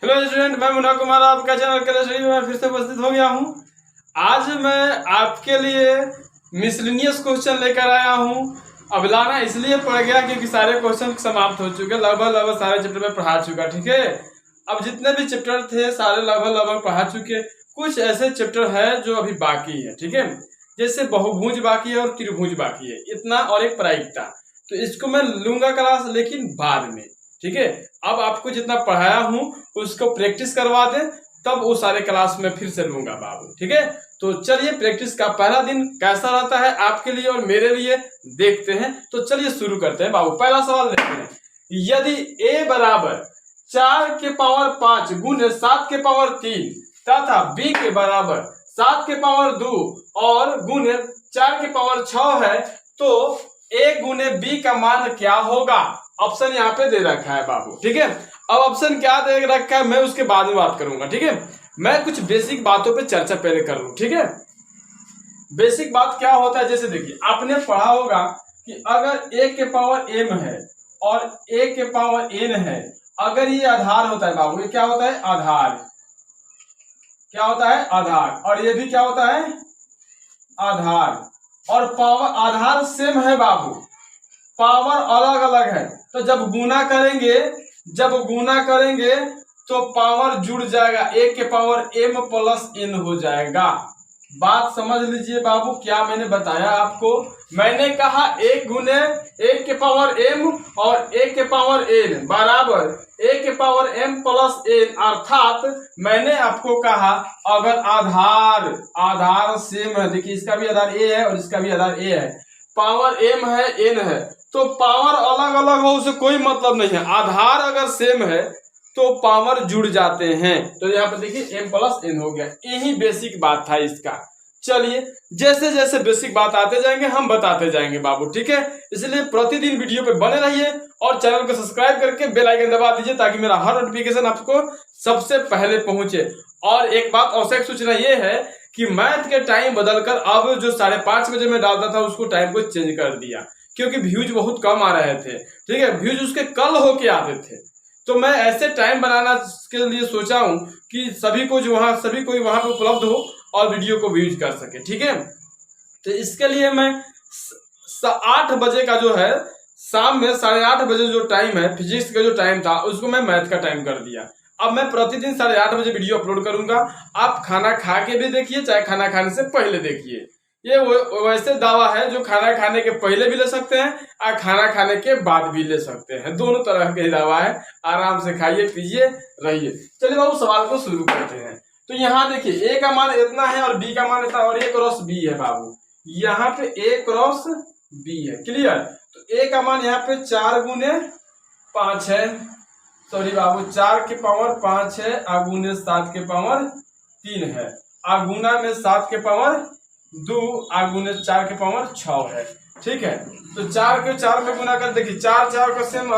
Hello student, मैं मुन्ना कुमार आपका channel chemistry में फिर से उपस्थित हो गया हूँ। आज मैं आपके लिए मिसलिनियस क्वेश्चन लेकर आया हूँ। अब लाना इसलिए पड़ गया क्योंकि सारे क्वेश्चन समाप्त हो चुके, लगभग सारे चैप्टर में पढ़ा चुका। ठीक है, अब जितने भी चैप्टर थे सारे लगभग पढ़ा चुके। कुछ ऐसे चैप्टर है जो अभी बाकी है। ठीक है, जैसे बहुभुज बाकी है और त्रिभुज बाकी है, इतना और एक प्रायिकता। तो इसको मैं लूंगा क्लास लेकिन बाद में। ठीक है, अब आपको जितना पढ़ाया हूँ उसको प्रैक्टिस करवा दें, तब वो सारे क्लास में फिर से लूंगा बाबू। ठीक है, तो चलिए प्रैक्टिस का पहला दिन कैसा रहता है आपके लिए और मेरे लिए देखते हैं। तो चलिए शुरू करते हैं बाबू। पहला सवाल देखते हैं, यदि a बराबर 4 के पावर 5 गुने 7 के पावर 3 तथा b के बराबर 7 के पावर 2 और गुने 4 के पावर 6 है, तो a गुने b का मान क्या होगा? ऑप्शन यहाँ पे दे रखा है बाबू। ठीक है, अब ऑप्शन क्या दे रखा है मैं उसके बाद में बात करूंगा। ठीक है, मैं कुछ बेसिक बातों पे चर्चा पहले कर लूं। ठीक है, बेसिक बात क्या होता है, जैसे देखिए आपने पढ़ा होगा कि अगर a के पावर m है और a के पावर n है, अगर ये आधार होता है बाबू, ये क्या होता है? आधार। क्या होता है? आधार। और ये भी क्या होता है? आधार। और पावर आधार सेम है बाबू, पावर अलग अलग है। तो जब गुना करेंगे तो पावर जुड़ जाएगा, a के पावर m प्लस n हो जाएगा। बात समझ लीजिए बाबू, क्या मैंने बताया आपको? मैंने कहा 1 गुने 1 के पावर m और 1 के पावर n बराबर a के पावर m प्लस n, अर्थात मैंने आपको कहा अगर आधार सेम है, देखिए इसका भी आधार a है और इसका भी आधार a है, पावर m है n है, तो पावर अलग अलग हो उसे कोई मतलब नहीं है। आधार अगर सेम है तो पावर जुड़ जाते हैं। तो यहाँ पर देखिए m प्लस n हो गया। यही बेसिक बात था इसका। चलिए जैसे जैसे बेसिक बात आते जाएंगे हम बताते जाएंगे बाबू। ठीक है, इसलिए प्रतिदिन वीडियो पे बने रहिए और चैनल को सब्सक्राइब करके बेल आइकन दबा दीजिए ताकि मेरा हर नोटिफिकेशन आपको सबसे पहले पहुंचे। और एक बात आवश्यक सूचना ये है कि मैथ के टाइम बदलकर अब जो 5:30 बजे में डालता था उसको टाइम को चेंज कर दिया, क्योंकि व्यूज बहुत कम आ रहे थे। ठीक है, व्यूज उसके कल होके आते थे, तो मैं ऐसे टाइम बनाना के लिए सोचा हूं कि सभी कोई वहां पे उपलब्ध हो और वीडियो को व्यूज कर सके। ठीक है, तो इसके लिए मैं 8 बजे का जो है, शाम में 8:30 बजे जो टाइम है फिजिक्स का जो टाइम था उसको मैं मैथ का टाइम कर दिया। अब मैं प्रतिदिन 8:30 बजे वीडियो अपलोड करूंगा। आप खाना खा के भी देखिए चाहे खाना खाने से पहले देखिए। ये वैसे दावा है जो खाना खाने के पहले भी ले सकते हैं और खाना खाने के बाद भी ले सकते हैं, दोनों तरह के दावा है। आराम से खाइए पीजिए रहिए। चलिए बाबू सवाल को शुरू करते हैं। तो यहाँ देखिए a का मान इतना है और b का मान इतना और a क्रॉस b है बाबू। यहाँ पे a क्रॉस b है, क्लियर? तो a का मान यहाँ पे 4 गुने 5 है, सॉरी बाबू 4 के पावर 5 है, आगुने 7 के पावर 3 है, आगुना में 7 के पावर 2, आगुने 4 के पावर 6 है। ठीक है, तो 4 के 4 में गुना कर देखिए 4 का सेम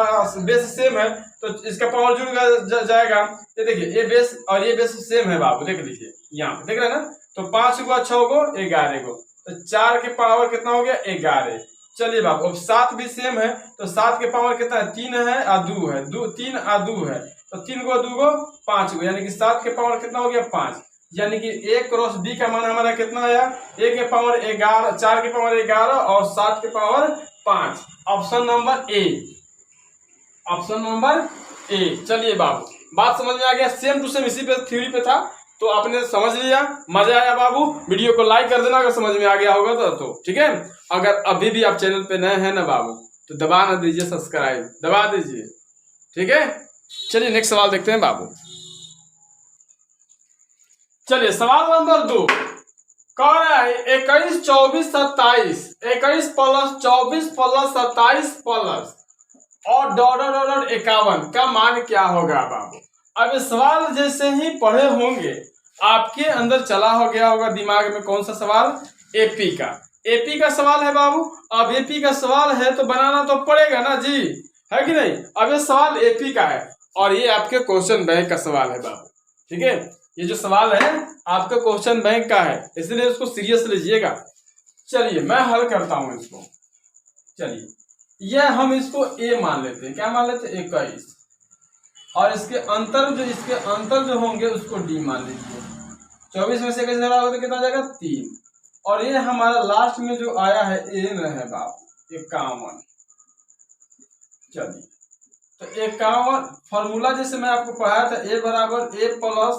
बेस सेम है तो इसका पावर जुड़ जाएगा। ये देखिए ये बेस और ये बेस सेम है बाबू, देख लीजिए यहाँ पे देख रहे हैं ना। तो 5 गुना 6 को 11 को, तो 4 के पावर कितना हो गया? 11। चलिए बाबू अब 7 भी सेम है, तो 7 के पावर कितना है? 3 है और 2 है, 3 और 2 है, तो 3 को 2 को 5 को, यानी कि 7 के पावर कितना हो गया? 5। यानी कि a क्रॉस b का मान हमारा कितना आया? a के पावर 11, 4 के पावर 11 और 7 के power 5। Option number A, option number A. चलिए बाबू बात समझ में आ गया, सेम टू सेम इसी पे थ्योरी पे था, तो आपने समझ लिया, मजा आया बाबू। वीडियो को लाइक कर देना अगर समझ में आ गया होगा तो ठीक है। अगर अभी भी आप चैनल पे नए हैं ना बाबू तो दबा ना दीजिए, सब्सक्राइब दबा दीजिए। ठीक है, चलिए नेक्स्ट सवाल देखते हैं बाबू। चलिए सवाल नंबर 2 कह रहा है 21 24 27, 21 प्लस 24 प्लस 27 प्लस और डॉट 51 का मान क्या होगा बाबू? अब सवाल जैसे ही पढ़े होंगे आपके अंदर चला हो गया होगा दिमाग में कौन सा सवाल? एपी का। एपी का सवाल है बाबू। अब एपी का सवाल है तो बनाना तो पड़ेगा ना जी, है कि नहीं? अब ये सवाल एपी का है और ये आपके क्वेश्चन बैंक का सवाल है बाबू। ठीक है, ये जो सवाल है आपका क्वेश्चन बैंक का है, इसलिए उसको सीरियस लीजिएगा। चलिए मैं हल करता हूं इसको। चलिए यह हम इसको ए मान लेते हैं, क्या मान लेते हैं? 21। और इसके अंतर जो होंगे उसको डी मान लीजिए। 24 में से 21 घटा होगा तो कितना जाएगा 3। और ये हमारा लास्ट में जो आया है एन है बाबू 51। चलिए तो 51 फॉर्मूला जैसे मैं आपको पढ़ाया था ए बराबर A plus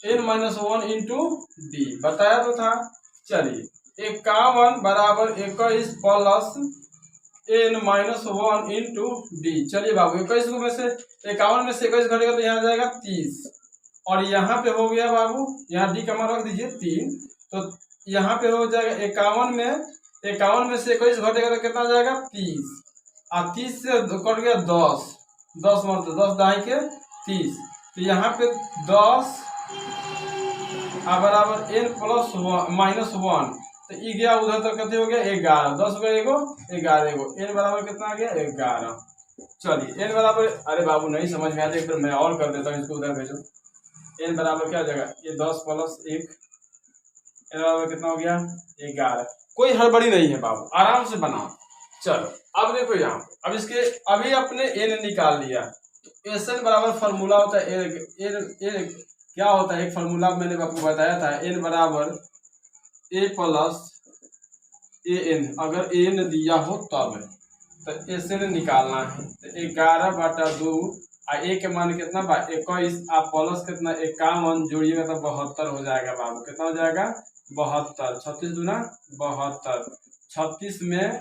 n minus 1 into D बताया तो था। चलिए 51 बराबर 21 plus n minus 1 into D. चलिए बाबू 21 में से 51 में से 21 घटेगा तो यहाँ जाएगा 30 और यहाँ पे हो गया बाबू, यहाँ डी का मान रख दीजिए 3, तो यहाँ पे हो जाएगा 51 में से 21 घटेगा तो कितना जाएगा 30 और 30 से कट गया 10 मतलब 10 दाई के 30, तो यहाँ पे 10 बराबर n प्लस माइनस 1, तो ई गया उधर तक कितने हो गया 11, 10 हो गया एगो 11 एगो n बराबर कितना आ गया 11। चलिए n बराबर, अरे बाबू नहीं समझ में आता एक मैं और कर देता हूँ, इसको उधर भेजो। n बराबर क्या जाएगा ये 10 प्लस 1, n बराबर कितना हो गया 11। कोई हड़बड़ी नहीं है बाबू, आराम से बनाओ। चलो अब देखो यहाँ अब इसके अभी अपने n निकाल लिया, तो एन बराबर फॉर्मूला होता है n क्या होता है, एक फॉर्मूला मैंने आपको बताया था n बराबर a प्लस an, अगर an दिया हो तब तो एन निकालना है। तो 11/2 और a के मान कितना बा 21 आप प्लस कितना 51 जोड़िएगा तो 72 हो जाएगा बाबू। कितना हो जाएगा 72, 36 दूना 72, 36 में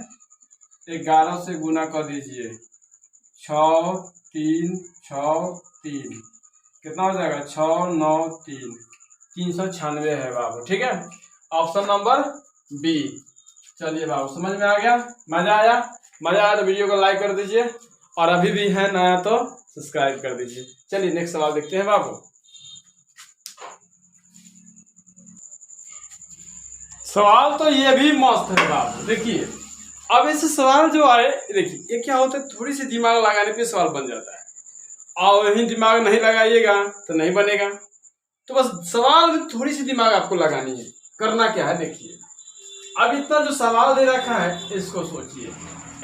11 से गुना कर दीजिए 6 3 6 3, कितना हो जाएगा 6 9 3, 396 है बाबू। ठीक है, ऑप्शन नंबर बी। चलिए बाबू समझ में आ गया, मजा आया तो वीडियो को लाइक कर दीजिए और अभी भी है नया तो सब्सक्राइब कर दीजिए। चलिए नेक्स्ट सवाल देखते हैं बाबू। सवाल तो ये भी मस्त है बाबू, देखिए अब इस सवाल जो आए, देखिए ये क्या होता है, थोड़ी सी दिमाग लगाने पे सवाल बन जाता है और वही दिमाग नहीं लगाइएगा तो नहीं बनेगा। तो बस सवाल में थोड़ी सी दिमाग आपको लगानी है। करना क्या है, देखिए अब इतना जो सवाल दे रखा है इसको सोचिए,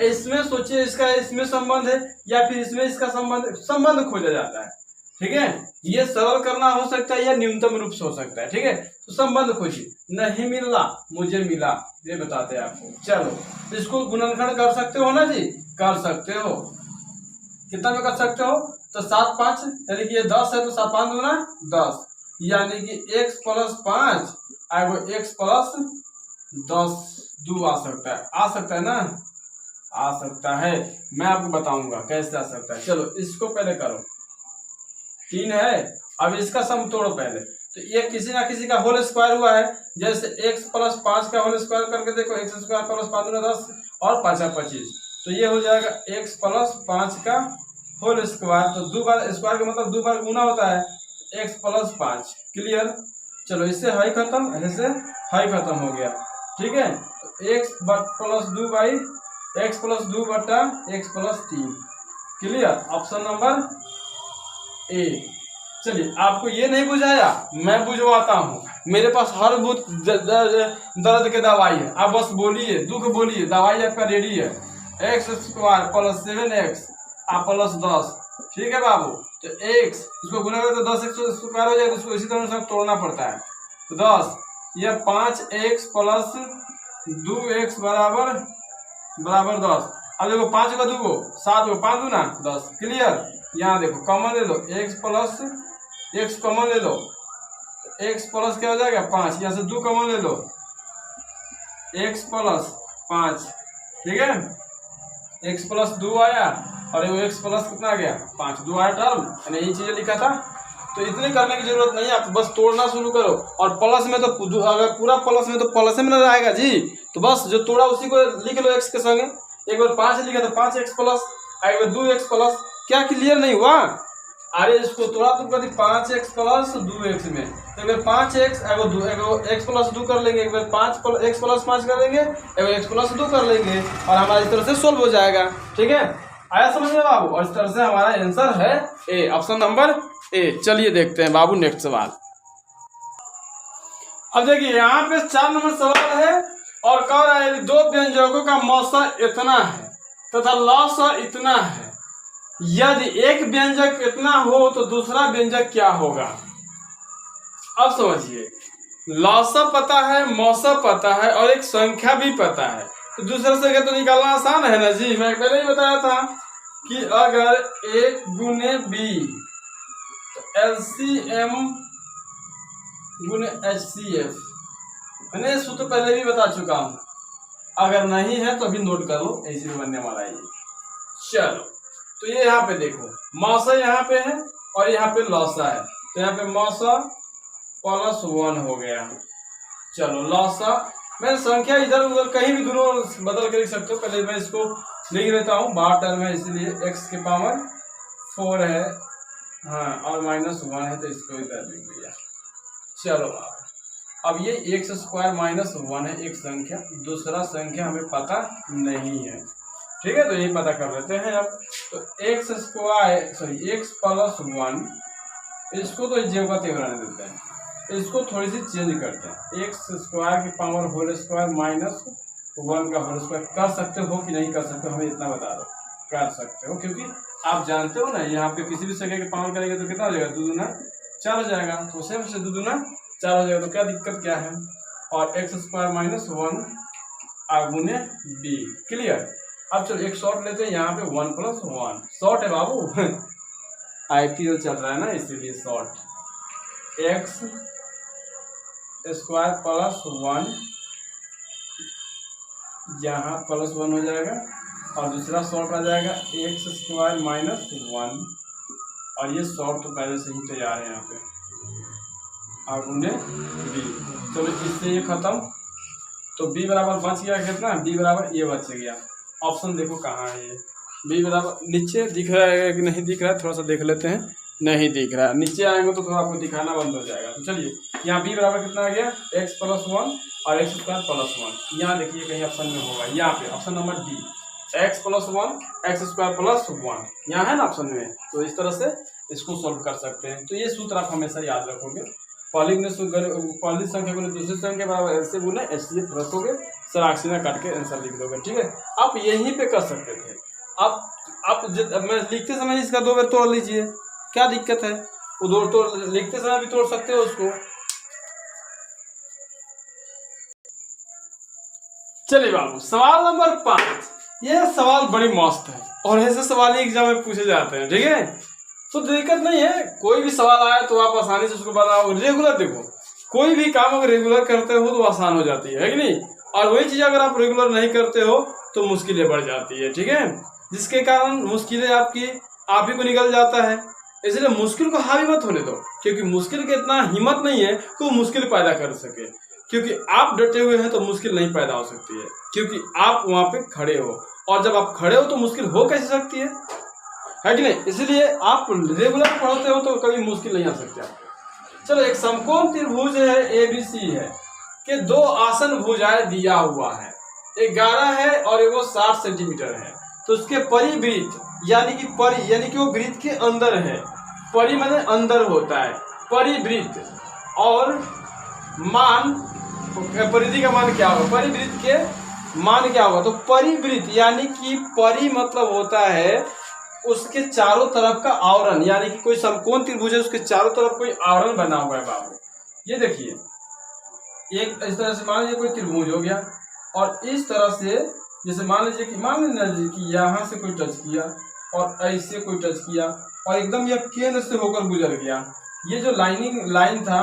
इसमें सोचिए इसका इसमें संबंध है या फिर इसमें इसका संबंध खोजा जाता है। ठीक है, ये सरल करना हो सकता है या न्यूनतम रूप से हो सकता है। ठीक है, तो संबंध खोजिए, नहीं मिला मुझे मिला ये बताते हैं आपको। चलो इसको गुणनखंड कर सकते हो ना जी, कर सकते हो। कितना में कर सकते हो, तो 7 5 यानी कि ये 10 है तो 7 5 दूना 10, यानी कि x प्लस 5 x प्लस 10 2 आ सकता है ना, आ सकता है। मैं आपको बताऊंगा कैसे आ सकता है। चलो इसको पहले करो, 3 है, अब इसका सम तोड़ो पहले, तो ये किसी ना किसी का होल स्क्वायर हुआ है। जैसे x प्लस 5 का होल स्क्वायर करके देखो, x स्क्वायर प्लस 5 दूना 10 और 5 25, तो ये हो जाएगा x प्लस 5 का होल स्क्वायर। तो 2 बार स्क्वायर का मतलब 2 बार गुना होता है, x प्लस 5। क्लियर, चलो इससे हाई खत्म, ऐसे हाई खत्म हो गया। ठीक है, तो x plus 2 by x plus 2 बटा x plus 3। Clear, option number A. चलिए आपको ये नहीं बुझाया, मैं बुझवाता हूँ, मेरे पास हर दर्द के दवाई है, आप बस बोलिए, दुख बोलिए, दवाई आपका रेडी है। x square plus 7x plus 10। ठीक है बाबू, तो x इसको गुना करें तो 10x स्क्वायर हो जाएगा, इसको इसी तरह से तोड़ना पड़ता है। तो 10 यह 5x प्लस 2x बराबर 10। अब देखो 5 का 2 को 7 को 5 दूना 10। क्लियर, यहाँ देखो कॉमन ले लो, x प्लस x कॉमन ले लो, x प्लस क्या हो जाएगा 5, यहाँ से 2 कॉमन ले लो, x प्लस 5। ठीक है, x प्लस 2 आया और ये x प्लस कितना आ गया 5, 2 आया टर्म, मैंने यही चीजें लिखा था। तो इतने करने की जरूरत नहीं है, आप बस तोड़ना शुरू करो। और प्लस में तो अगर पूरा प्लस में तो प्लस में ना रहेगा जी, तो बस जो तोड़ा उसी को लिख लो x के संगे। एक बार 5 लिखा तो 5x प्लस, एक बार 2x प्लस। क्या क्लियर नहीं हुआ? अरे इसको तोड़ा तो कभी 5x प्लस 2x में, तो एक बार 5x x प्लस 2 कर लेंगे, एक बार 5x प्लस 5 कर लेंगे, एक बार x प्लस 2 कर लेंगे और हमारा इस तरह से सोल्व हो जाएगा। ठीक है, आया समझ में बाबू? और इस तरह से हमारा आंसर है ए, ऑप्शन नंबर ए। चलिए देखते हैं बाबू नेक्स्ट सवाल। अब देखिए यहाँ पे 4 नंबर सवाल है और कह रहा है 2 व्यंजकों का मौसा इतना है तथा लौसा इतना है, यदि एक व्यंजक इतना हो तो दूसरा व्यंजक क्या होगा। अब समझिए, लौसा पता है, मौसा पता है और एक संख्या भी पता है, तो दूसरा संख्या तो निकालना आसान है ना जी। मैं पहले ही बताया था कि अगर एक गुने बी तो एलसीएम गुने एचसीएफ, मैंने सूत्र पहले भी बता चुका हूं, अगर नहीं है तो अभी नोट कर लो, ऐसे भी बनने वाला है ये। चलो, तो ये यहाँ पे देखो, मौसा यहाँ पे है और यहाँ पे लौसा है, तो यहाँ पे मौसा +1 हो गया। चलो लौसा, मैं संख्या इधर उधर कहीं भी दोनों बदल कर लिख सकते हो। पहले मैं इसको लिख लेता हूँ, बाहर टर्म है इसलिए x के पावर 4 है, हाँ, और -1 है तो इसको इधर लिख दिया। चलो अब ये x² -1 है एक संख्या, दूसरा संख्या हमें पता नहीं है, ठीक है, तो ये पता कर लेते हैं अब। तो x² x +1, इसको तो जेब का रहने देते हैं, इसको थोड़ी सी चेंज करते हैं, x² की पावर होल स्क्वायर -1 का होल स्क्वायर। कर सकते हो कि नहीं कर सकते हो, हमें इतना बता दो। कर सकते हो, क्योंकि आप जानते हो ना, यहाँ पे किसी भी संख्या की पावर करेंगे तो कितना हो जाएगा, 2 दूना 4 हो जाएगा, तो सेम से 2 दूना 4 हो जाएगा, तो क्या दिक्कत क्या है। और x² -1 आगुने b, क्लियर। अब चलो एक शॉर्ट लेते हैं, यहाँ पे 1 + 1 शॉर्ट है बाबू IPL चल रहा है ना, इसीलिए शॉर्ट। x² +1 यहाँ +1 हो जाएगा, और दूसरा शॉर्ट आ जाएगा x² -1, और ये शॉर्ट तो पहले से ही तैयार है यहाँ पे, आगुने b। चलो इससे ये खत्म, तो b बराबर बच गया कितना, b बराबर ये बच गया। ऑप्शन देखो कहाँ है ये, b बराबर नीचे दिख रहा है कि नहीं दिख रहा है, थोड़ा सा देख लेते हैं, नहीं दिख रहा है। नीचे आएंगे तो थोड़ा आपको दिखाना बंद हो जाएगा। तो चलिए, यहाँ b बराबर कितना आ गया, x +1 और x² +1। यहाँ देखिए कहीं ऑप्शन में होगा, यहाँ पे option number D, x +1 x² +1, यहाँ है ना ऑप्शन में। तो इस तरह से इसको सोल्व कर सकते हैं। तो ये सूत्र आप हमेशा याद रखोगे, पहली संख्या को दूसरी संख्या बराबर ऐसे गुना एचसीएफ रखोगे, सराक्सीना काट के आंसर लिख दोगे, ठीक है। आप यहीं पे कर सकते थे। आप मैं लिखते समय इसका 2 बार तोड़ लीजिए, क्या दिक्कत है, वो 2 तोड़ लिखते समय भी तोड़ सकते हो उसको। चलिए बाबू, सवाल नंबर 5, ये सवाल बड़ी मस्त है और ऐसे सवाल एग्जाम में पूछे जाते हैं, ठीक है, तो दिक्कत नहीं है। कोई भी सवाल आया तो आप आसानी से उसको बनाओ। रेगुलर देखो, कोई भी काम अगर रेगुलर करते हो तो आसान हो जाती है कि नहीं, और वही चीज अगर आप रेगुलर नहीं करते हो तो मुश्किलें बढ़ जाती है, ठीक है, जिसके कारण मुश्किलें आपकी आप ही को निकल जाता है। इसलिए मुश्किल को हावी मत होने दो, क्योंकि मुश्किल के इतना हिम्मत नहीं है कि वो मुश्किल पैदा कर सके, क्योंकि आप डटे हुए हैं तो मुश्किल नहीं पैदा हो सकती है, क्योंकि आप वहां पे खड़े हो, और जब आप खड़े हो तो मुश्किल हो कैसे सकती है कि नहीं। इसलिए आप रेगुलर पढ़ते हो तो कभी मुश्किल नहीं आ सकती आपको। चलो, एक समकोण त्रिभुज है ABC है कि 2 आसन भुजाएं दिया हुआ है, 11 है और वो 60 सेंटीमीटर है, तो उसके परिवृत्त यानी कि वो वृत्त के अंदर है, परि माने अंदर होता है, परिवृत्त और मान, परिधि का मान क्या होगा, परिवृत्त के मान क्या होगा, तो परिवृत्त यानी कि परि मतलब होता है उसके चारों तरफ का आवरण, यानी कि कोई समकोण त्रिभुज है उसके चारों तरफ कोई आवरण बना हुआ है बाबू। ये देखिए, एक इस तरह से मान लीजिए कोई त्रिभुज हो गया, और इस तरह से जैसे मान लीजिए कि यहाँ से कोई टच किया और ऐसे कोई टच किया और एकदम यह केंद्र से होकर गुजर गया। ये जो लाइन था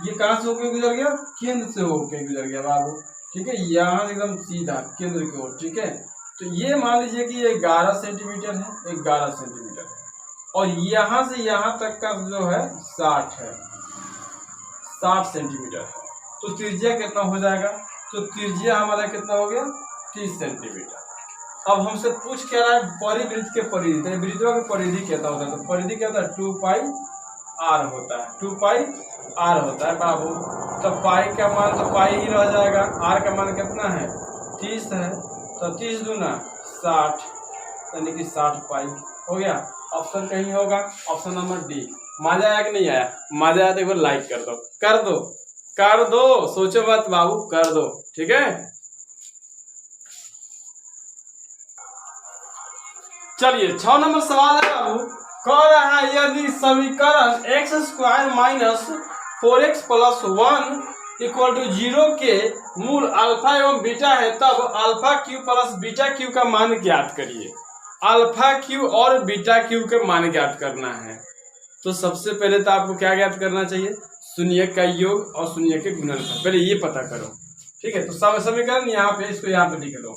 ये कहाँ से होकर गुजर गया, केंद्र से होकर गुजर गया बाबू, ठीक है, यहाँ से एकदम सीधा केंद्र की ओर, ठीक है। तो ये मान लीजिए कि ये 11 सेंटीमीटर है, 11 सेंटीमीटर है, और यहाँ से यहाँ तक का जो है 60 है, 60 सेंटीमीटर है। तो त्रिज्या कितना हो जाएगा, तो त्रिज्या हमारा कितना हो गया, 30 सेंटीमीटर। अब हमसे पूछ क्या रहा है, परिवृत्त के परिधि, वृत्तों की परिधि क्या होता है, तो परिधि क्या होता है, 2πr होता है, 2πr होता है बाबू। तो पाई का मान तो पाई ही रह जाएगा, r का मान कितना है, 30 है, तो 30 दूना 60, यानी कि 60 पाई हो गया। ऑप्शन कहीं होगा, ऑप्शन नंबर डी। मजा आया कि नहीं आया, मजा आया तो एक बार लाइक कर दो, कर दो, कर दो, सोचो मत बाबू, कर दो, ठीक है। चलिए 6 नंबर सवाल है बाबू, कह रहा है यदि समीकरण x² minus 4x plus 1 equal to 0 के मूल अल्फा एवं बीटा है तब alpha Q plus beta Q का मान ज्ञात करिए। अल्फा क्यू और बीटा क्यू के मान ज्ञात करना है। तो सबसे पहले तो आपको क्या ज्ञात करना चाहिए, शून्यक का योग और शून्यक के गुणनफल, पहले ये पता करो। ठीक है, तो समीकरण यहाँ पे इसको यहाँ पे लिख लो,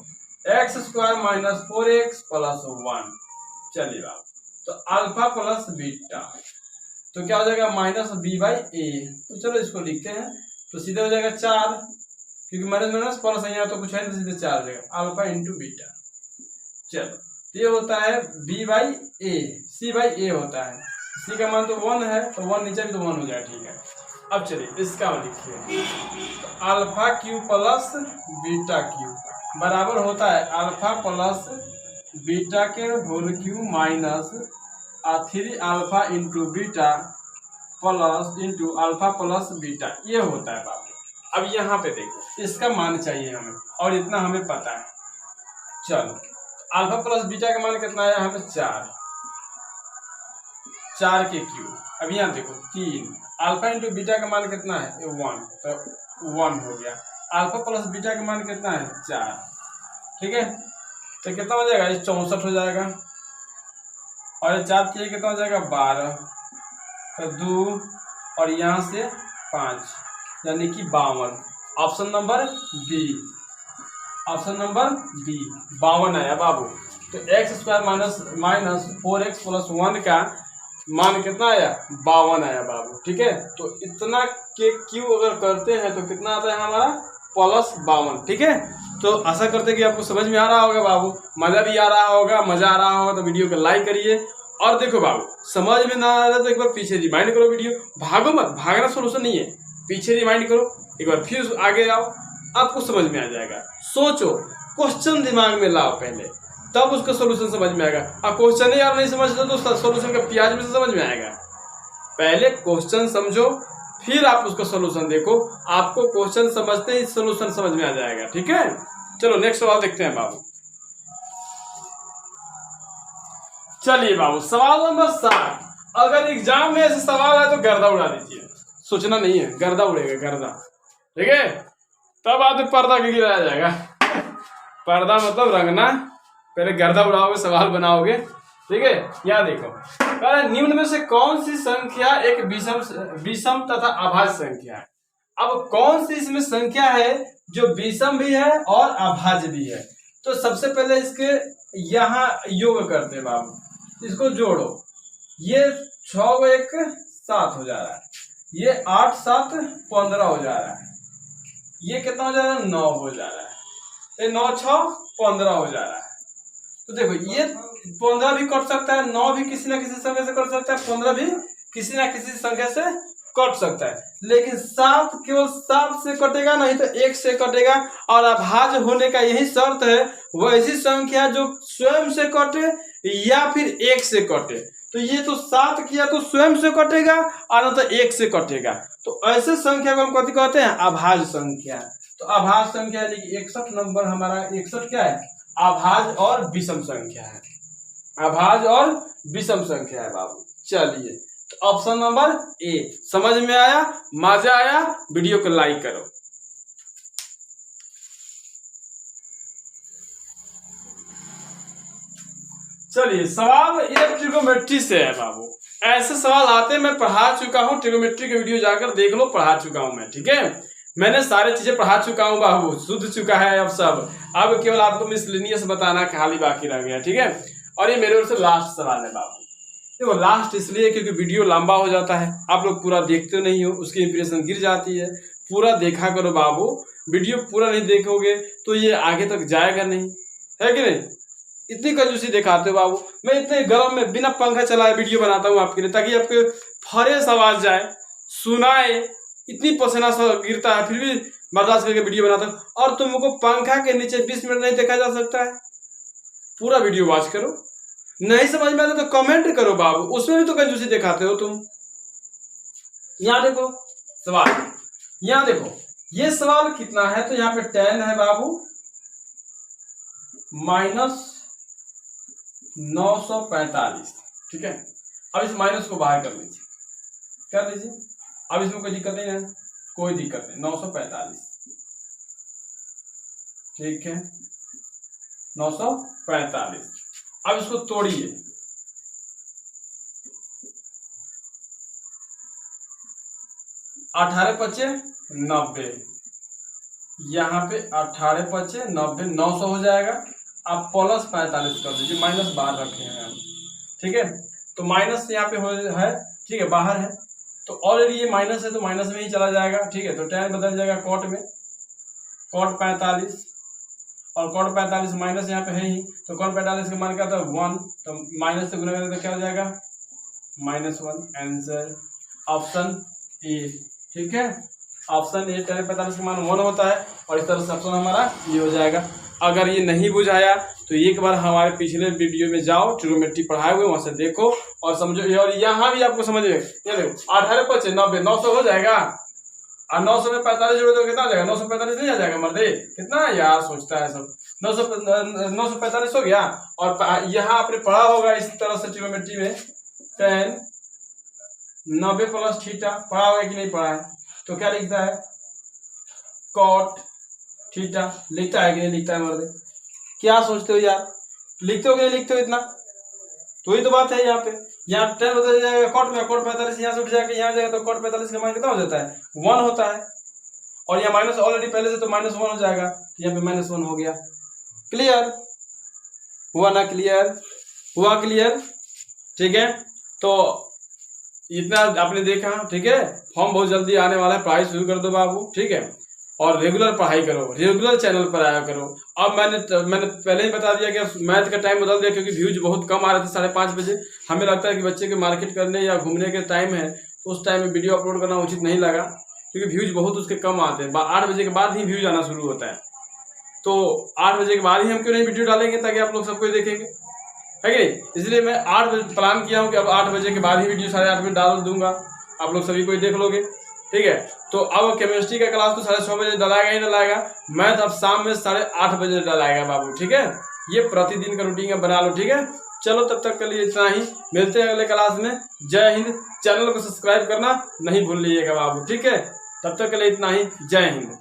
x² माइनस 4x प्लस 1। चलिए बाबू, तो अल्फा प्लस बीटा तो क्या हो जाएगा माइनस b/a। तो चलो इसको लिखते हैं, तो सीधे हो जाएगा 4, क्योंकि माइनस माइनस प्लस यहाँ तो कुछ है तो सीधे 4 हो जाएगा, अल्फा इंटू बीटा। चलो ये होता है b/a, c/a होता है, c का मान तो 1 है तो 1 नीचे भी तो 1 हो जाएगा। ठीक है, अब चलिए इसका लिखिए, तो alpha Q plus beta Q बराबर होता है अल्फा प्लस बीटा के whole Q minus 3 alpha into beta plus into alpha plus beta, ये होता है बाबू। अब यहाँ पे देखो इसका मान चाहिए हमें और इतना हमें पता है। चलो अल्फा प्लस बीटा का मान कितना है हमें 4 के क्यू। अब यहाँ देखो 3 अल्फा इंटू बीटा का मान कितना है 1, तो 1 हो गया। अल्फा प्लस बीटा का मान कितना है 4। ठीक है, तो कितना हो जाएगा, ये 64 हो जाएगा और ये 4 के कितना हो जाएगा 12, तो 2 और यहाँ से 5 यानी कि 52। Option number B, option number B 52 आया बाबू। तो x² माइनस 4x प्लस 1 का मान कितना आया 52 आया बाबू। ठीक है, तो इतना के क्यू अगर करते हैं तो कितना आता है हमारा प्लस 52। ठीक है, तो आशा करते हैं कि आपको समझ में आ रहा होगा बाबू, मजा भी आ रहा होगा, मजा आ रहा होगा तो वीडियो को लाइक करिए। और देखो बाबू, समझ में ना आ रहा तो एक बार पीछे रिमाइंड करो, वीडियो भागो मत, भागना सोल्यूशन नहीं है, पीछे रिमाइंड करो, एक बार फिर आगे आओ, आपको समझ में आ जाएगा। सोचो, क्वेश्चन दिमाग में लाओ पहले, तब उसका सोल्यूशन समझ में आएगा। अब क्वेश्चन ही आप नहीं समझते तो सोल्यूशन का प्याज में से समझ में आएगा। पहले क्वेश्चन समझो फिर आप उसका सोल्यूशन देखो, आपको क्वेश्चन समझते ही सोल्यूशन समझ में आ जाएगा। ठीक है, चलो नेक्स्ट सवाल देखते हैं बाबू। चलिए बाबू, सवाल नंबर 7, अगर एग्जाम में ऐसे सवाल है तो गर्दा उड़ा दीजिए, सोचना नहीं है, गर्दा उड़ेगा गर्दा। ठीक है, तब आदमी पर्दा गिराया जाएगा पर्दा मतलब रंगना, पहले गर्दा उड़ाओगे सवाल बनाओगे। ठीक है, यहाँ देखो, निम्न में से कौन सी संख्या एक विषम तथा अभाज्य संख्या है। अब कौन सी इसमें संख्या है जो विषम भी है और अभाज्य भी है। तो सबसे पहले इसके यहाँ योग करते हैं बाबू, इसको जोड़ो, ये 6 1 7 हो जा रहा है, ये 8 7 15 हो जा रहा है, ये कितना हो जा रहा है 9 हो जा रहा है, ये 9 6 15 हो जा रहा है। तो देखो ये 15 भी कट सकता है, 9 भी किसी ना किसी संख्या से कट सकता है, 15 भी किसी ना किसी संख्या से कट सकता है, लेकिन 7 केवल 7 से कटेगा, नहीं तो 1 से कटेगा। और अभाज्य होने का यही शर्त है, वो ऐसी संख्या जो स्वयं से कटे या फिर 1 से कटे। तो ये तो 7 किया तो स्वयं से कटेगा और न तो 1 से कटेगा, तो ऐसे संख्या को हम कथी कहते हैं अभाज्य संख्या। तो अभाज्य संख्या यानी कि 61 नंबर हमारा 61 क्या है, अभाज्य और विषम संख्या है, अभाज्य और विषम संख्या है बाबू। चलिए, तो ऑप्शन नंबर ए, समझ में आया, मजा आया, वीडियो को लाइक करो। चलिए, सवाल ये ट्रिगोमेट्री से है बाबू। ऐसे सवाल आते मैं पढ़ा चुका हूँ, ट्रिगोमेट्री के वीडियो जाकर देख लो, पढ़ा चुका हूँ मैं। ठीक है, मैंने सारे चीजें पढ़ा चुका हूँ बाबू, शुद्ध चुका है अब सब, अब केवल आपको मिसलिनियस बताना खाली बाकी रह गया। ठीक है, और ये मेरे ओर से लास्ट सवाल है बाबू। देखो लास्ट इसलिए क्योंकि वीडियो लंबा हो जाता है, आप लोग पूरा देखते नहीं हो, उसकी इंप्रेशन गिर जाती है। पूरा देखा करो बाबू, वीडियो पूरा नहीं देखोगे तो ये आगे तक जाएगा नहीं, है कि नहीं। इतनी कंजूसी दिखाते हो बाबू, मैं इतने गर्म में बिना पंखा चलाए वीडियो बनाता हूँ आपके लिए, ताकि आपके फ्रेश आवाज जाए, सुनाए। इतनी पसीना गिरता है फिर भी बर्दाश्त करके वीडियो बनाता हूँ, और तुमको पंखा के नीचे 20 मिनट नहीं देखा जा सकता है। पूरा वीडियो वॉच करो, नहीं समझ में आता तो कमेंट करो बाबू, उसमें भी तो कंजूसी दिखाते हो तुम। यहाँ देखो सवाल, यहाँ देखो ये सवाल कितना है, तो यहाँ पे 10 है बाबू, 945, ठीक है। अब इस माइनस को बाहर कर लीजिए, अब इसमें कोई दिक्कत नहीं है, कोई दिक्कत नहीं। 945, ठीक है, 945। अब इसको तोड़िए, अठारह पचे 90, यहाँ पे 18 पचे 90, 900 हो जाएगा। अब प्लस 45 कर दीजिए, माइनस बाहर रखे हैं हम, ठीक है। तो माइनस यहाँ पे है, ठीक है, बाहर है, तो ऑलरेडी ये माइनस है तो माइनस में ही चला जाएगा, ठीक है। तो tan बदल जाएगा कॉट में, कॉट 45, और कॉट 45 माइनस यहाँ पे है ही, तो कॉट 45 का मान क्या था 1, तो माइनस से गुना करें तो क्या हो जाएगा -1। आंसर ऑप्शन ए, ठीक है, ऑप्शन ए tan 45 का मान 1 होता है, और इस तरह से ऑप्शन हमारा ये हो जाएगा। अगर ये नहीं बुझाया तो एक बार हमारे पिछले वीडियो में जाओ, ट्रिग्नोमेट्री पढ़ाए हुए, वहां से देखो और समझो। और यहाँ भी आपको समझ में, ये देखो 18 पचे 90, 900 हो जाएगा, और 900 में 45 जोड़े तो कितना आ जाएगा, 945 नहीं आ जाएगा मर्दे, कितना यार सोचता है सब। 945 हो गया। और यहाँ आपने पढ़ा होगा इस तरह से ट्रिग्नोमेट्री में, tan 90 प्लस थीटा, पढ़ा होगा कि नहीं पढ़ा है, तो क्या लिखता है कॉट थीटा, लिखता है कि नहीं लिखता है मर्दे, क्या सोचते हो यार, लिखते हो कि नहीं लिखते हो इतना, तो ही तो बात है। यहाँ पे यहाँ tan बदल जाएगा कॉट में, कॉट 45 यहाँ से उठ जाएगा, यहाँ जाएगा तो कॉट 45 का मान कितना हो जाता है 1 होता है, और यहाँ माइनस ऑलरेडी पहले से तो -1 हो जाएगा, तो यहाँ पे -1 हो गया। क्लियर हुआ ना, क्लियर हुआ, क्लियर, ठीक है। तो इतना आपने देखा, ठीक है। फॉर्म बहुत जल्दी आने वाला है, पढ़ाई शुरू कर दो बाबू, ठीक है, और रेगुलर पढ़ाई करो, रेगुलर चैनल पर आया करो। अब मैंने पहले ही बता दिया कि मैथ का टाइम बदल दिया, क्योंकि व्यूज बहुत कम आ रहे थे 5:30 बजे। हमें लगता है कि बच्चे के मार्केट करने या घूमने के टाइम है, तो उस टाइम में वीडियो अपलोड करना उचित नहीं लगा, क्योंकि व्यूज बहुत उसके कम आते हैं। 8 बजे के बाद ही व्यूज आना शुरू होता है, तो 8 बजे के बाद ही हम क्यों नहीं वीडियो डालेंगे, ताकि आप लोग सबको देखेंगे, है कि नहीं। इसलिए मैं 8 बजे प्लान किया हूँ कि अब 8 बजे के बाद ही वीडियो 8:30 बजे डाल दूंगा, आप लोग सभी को देख लोगे, ठीक है। तो अब केमिस्ट्री का क्लास तो 6:30 बजे डलाएगा ही डलाएगा, मैथ अब शाम में 8:30 बजे डलाएगा बाबू, ठीक है। ये प्रतिदिन का रूटीन बना लो, ठीक है। चलो तब तक के लिए इतना ही, मिलते हैं अगले क्लास में। जय हिंद। चैनल को सब्सक्राइब करना नहीं भूल लीजिएगा बाबू, ठीक है। तब तक के लिए इतना ही, जय हिंद।